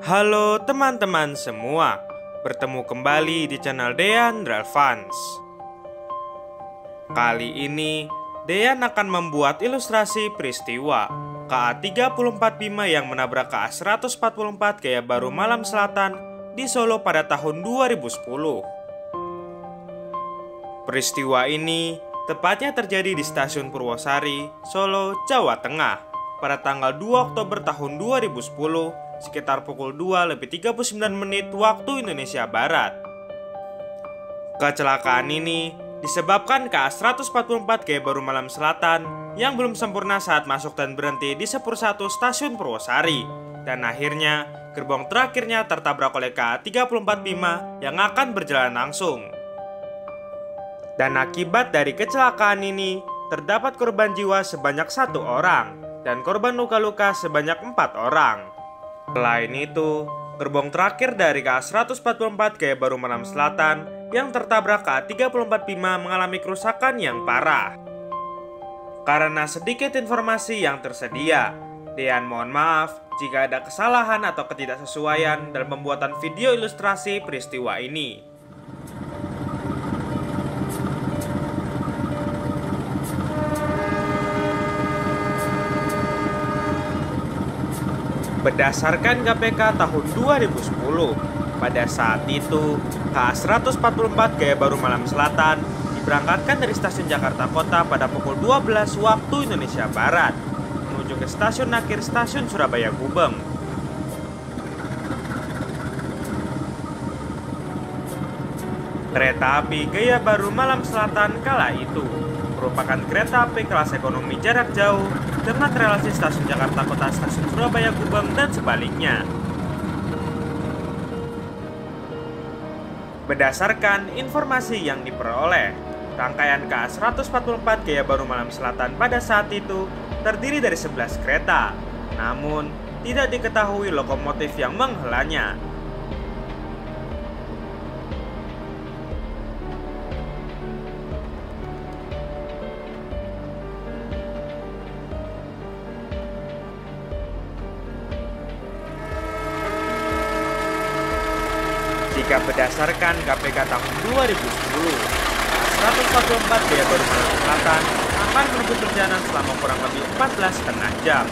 Halo teman-teman semua, bertemu kembali di channel Dean Relevance. Kali ini, Dean akan membuat ilustrasi peristiwa KA-34 Bima yang menabrak KA-144 Gaya Baru Malam Selatan di Solo pada tahun 2010. Peristiwa ini tepatnya terjadi di Stasiun Purwosari, Solo, Jawa Tengah pada tanggal 2 Oktober tahun 2010 sekitar pukul 2:39 waktu Indonesia Barat. Kecelakaan ini disebabkan KA-144 Gaya Baru Malam Selatan yang belum sempurna saat masuk dan berhenti di Sepur 1 Stasiun Purwosari, dan akhirnya gerbong terakhirnya tertabrak oleh KA-34 Bima yang akan berjalan langsung. Dan akibat dari kecelakaan ini terdapat korban jiwa sebanyak 1 orang dan korban luka-luka sebanyak 4 orang. Selain itu, gerbong terakhir dari KA-144 Gaya Baru Malam Selatan yang tertabrak KA-34 Bima mengalami kerusakan yang parah. Karena sedikit informasi yang tersedia, Dean mohon maaf jika ada kesalahan atau ketidaksesuaian dalam pembuatan video ilustrasi peristiwa ini. Berdasarkan KPK tahun 2010, pada saat itu KA-144 Gaya Baru Malam Selatan diberangkatkan dari stasiun Jakarta Kota pada pukul 12 waktu Indonesia Barat menuju ke stasiun akhir stasiun Surabaya Gubeng. Kereta api Gaya Baru Malam Selatan kala itu merupakan kereta api kelas ekonomi jarak jauh dengan relasi stasiun Jakarta Kota stasiun Surabaya Gubeng dan sebaliknya. Berdasarkan informasi yang diperoleh, rangkaian KA-144 Gaya Baru Malam Selatan pada saat itu terdiri dari 11 kereta, namun tidak diketahui lokomotif yang menghelanya. Jika berdasarkan KPK tahun 2010, KA-144 Gaya Baru Malam Selatan akan menempuh perjalanan selama kurang lebih 14,5 jam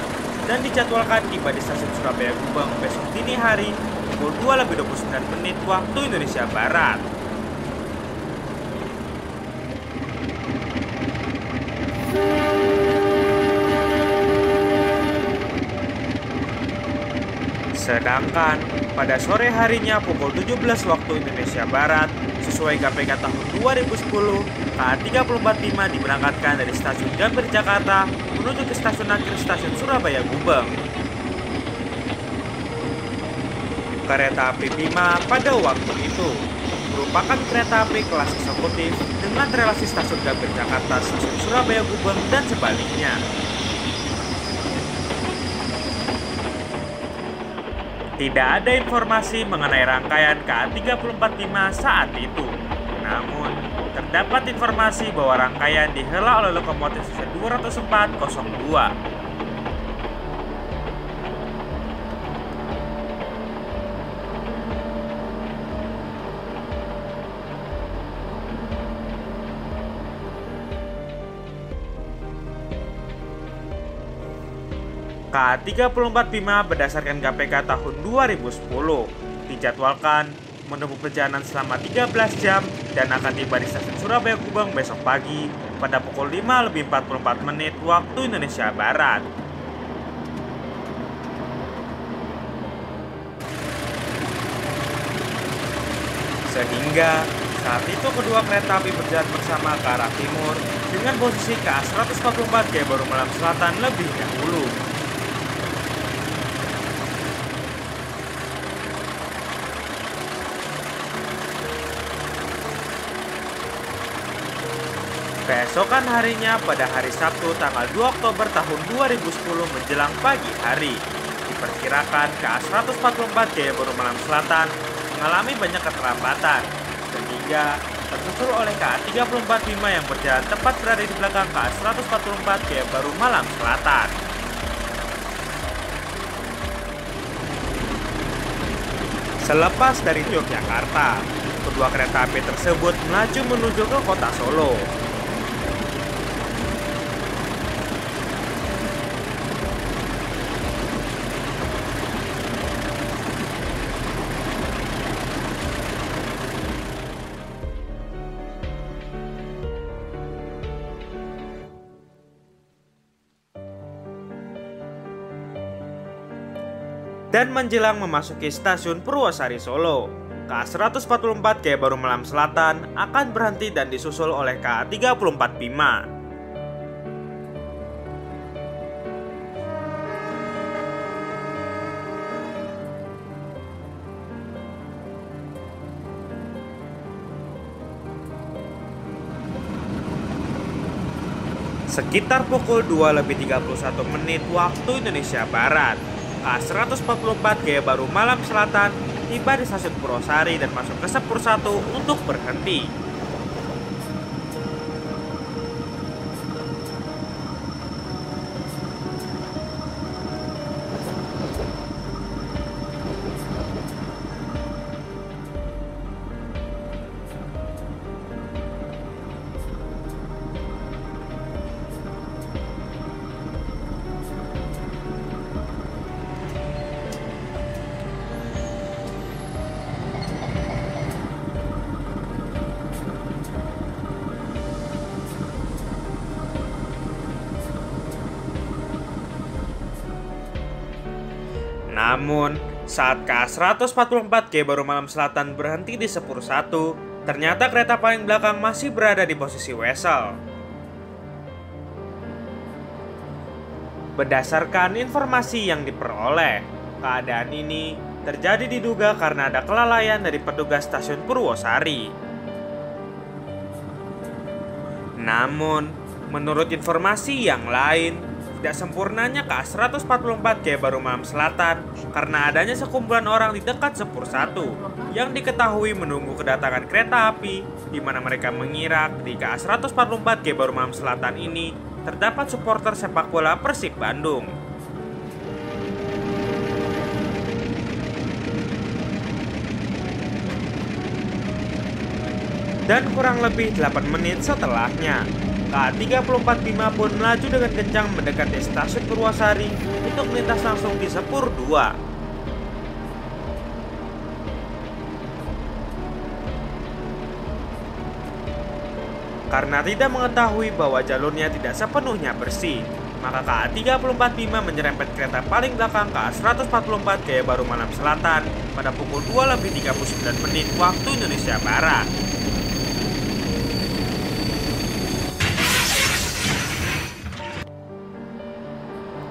dan dijadwalkan tiba di stasiun Surabaya Gubeng besok dini hari pukul 2:29 waktu Indonesia Barat. Sedangkan pada sore harinya pukul 17 waktu Indonesia Barat, sesuai KPK tahun 2010, KA-34 Bima diberangkatkan dari stasiun Gambir Jakarta menuju ke stasiun akhir stasiun Surabaya Gubeng. Kereta api Bima pada waktu itu merupakan kereta api kelas eksekutif dengan relasi stasiun Gambir Jakarta, stasiun Surabaya Gubeng, dan sebaliknya. Tidak ada informasi mengenai rangkaian KA-34 Bima saat itu. Namun, terdapat informasi bahwa rangkaian dihela oleh lokomotif C20402. KA-34 Bima berdasarkan KPK tahun 2010 dijadwalkan menempuh perjalanan selama 13 jam dan akan tiba di stasiun Surabaya Gubeng besok pagi pada pukul 5:44 waktu Indonesia Barat. Sehingga saat itu kedua kereta api berjalan bersama ke arah timur dengan posisi KA-144 Gaya Baru Malam Selatan lebih dahulu. Keesokan harinya pada hari Sabtu tanggal 2 Oktober tahun 2010 menjelang pagi hari, diperkirakan KA-144 Gaya Baru Malam Selatan mengalami banyak keterlambatan, sehingga tersusul oleh KA-34 Bima yang berjalan tepat berada di belakang KA-144 Gaya Baru Malam Selatan. Selepas dari Yogyakarta, kedua kereta api tersebut melaju menuju ke kota Solo. Dan menjelang memasuki stasiun Purwosari Solo, KA 144 Gaya Baru Malam Selatan akan berhenti dan disusul oleh KA 34 Bima. Sekitar pukul 2:31 waktu Indonesia Barat, KA 144 Gaya Baru Malam Selatan tiba di stasiun Purwosari dan masuk ke Sepur 1 untuk berhenti. Namun, saat KA 144 Gaya Baru Malam Selatan berhenti di Sepur 1, ternyata kereta paling belakang masih berada di posisi wesel. Berdasarkan informasi yang diperoleh, keadaan ini terjadi diduga karena ada kelalaian dari petugas stasiun Purwosari. Namun, menurut informasi yang lain, tidak sempurnanya KA 144 Gaya Baru Malam Selatan karena adanya sekumpulan orang di dekat Sepur 1 yang diketahui menunggu kedatangan kereta api, di mana mereka mengira di KA 144 Gaya Baru Malam Selatan ini terdapat supporter sepak bola Persib Bandung. Dan kurang lebih 8 menit setelahnya, KA 34 Bima pun melaju dengan kencang mendekati stasiun Purwosari untuk melintas langsung di Sepur 2. Karena tidak mengetahui bahwa jalurnya tidak sepenuhnya bersih, maka KA 34 Bima menyerempet kereta paling belakang KA 144 Gaya Baru Malam Selatan pada pukul 2:39 waktu Indonesia Barat.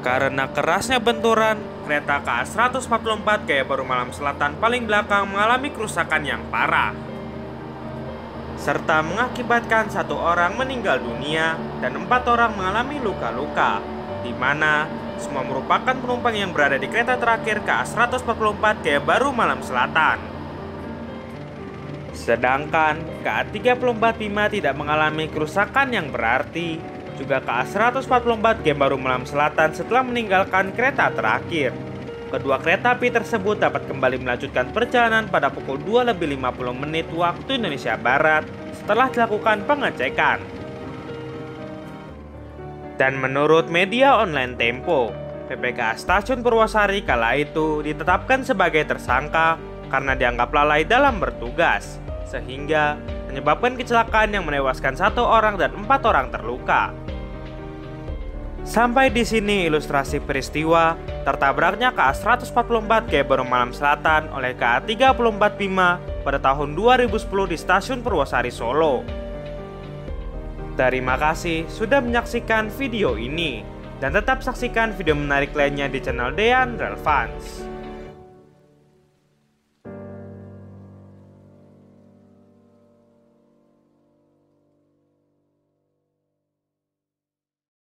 Karena kerasnya benturan, kereta KA 144 Gaya Baru Malam Selatan paling belakang mengalami kerusakan yang parah, serta mengakibatkan 1 orang meninggal dunia dan 4 orang mengalami luka-luka, di mana semua merupakan penumpang yang berada di kereta terakhir KA 144 Gaya Baru Malam Selatan. Sedangkan KA 34 Bima tidak mengalami kerusakan yang berarti. Juga KA 144 Gaya Baru Malam Selatan setelah meninggalkan kereta terakhir. Kedua kereta api tersebut dapat kembali melanjutkan perjalanan pada pukul 2:50 waktu Indonesia Barat setelah dilakukan pengecekan. Dan menurut media online Tempo, PPKA Stasiun Purwosari kala itu ditetapkan sebagai tersangka karena dianggap lalai dalam bertugas, sehingga menyebabkan kecelakaan yang menewaskan 1 orang dan 4 orang terluka. Sampai di sini ilustrasi peristiwa tertabraknya KA 144 Gaya Baru Malam Selatan oleh KA 34 Bima pada tahun 2010 di Stasiun Purwosari Solo. Terima kasih sudah menyaksikan video ini, dan tetap saksikan video menarik lainnya di channel Dean Relevance.